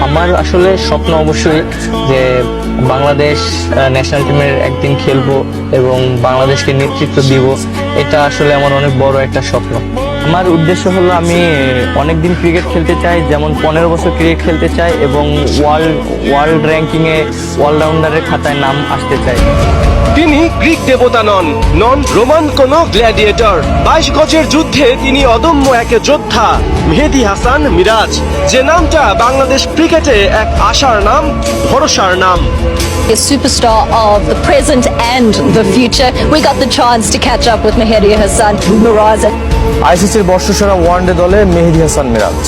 আমার আসলে স্বপ্ন অবশ্যই যে বাংলাদেশ ন্যাশনাল টিমের একদিন খেলবো এবং বাংলাদেশকে নেতৃত্ব দিব। এটা আসলে আমার অনেক বড় একটা স্বপ্ন। আমার উদ্দেশ্য হলো আমি অনেকদিন ক্রিকেট খেলতে চাই, যেমন 15 বছর ক্রিকেট খেলতে চাই এবং ওয়ার্ল্ড র্যাঙ্কিংয়ে অলরাউন্ডারের খাতায় নাম আসতে চাই। তিনি গ্রিক দেবতা নন রোমান কোন গ্ল্যাডিয়েটর। 22 গজের যুদ্ধে তিনি অদম্য এক যোদ্ধা মেহেদী হাসান মিরাজ, যে নামটা বাংলাদেশ ক্রিকেটে এক আশার নাম, ভরসার নাম। A superstar of the present and the future. We got the chance to catch up with Mehdi Hassan Miraz. আইসিসির বর্ষসেরা ওয়ানডে দলে মেহেদী হাসান মিরাজ।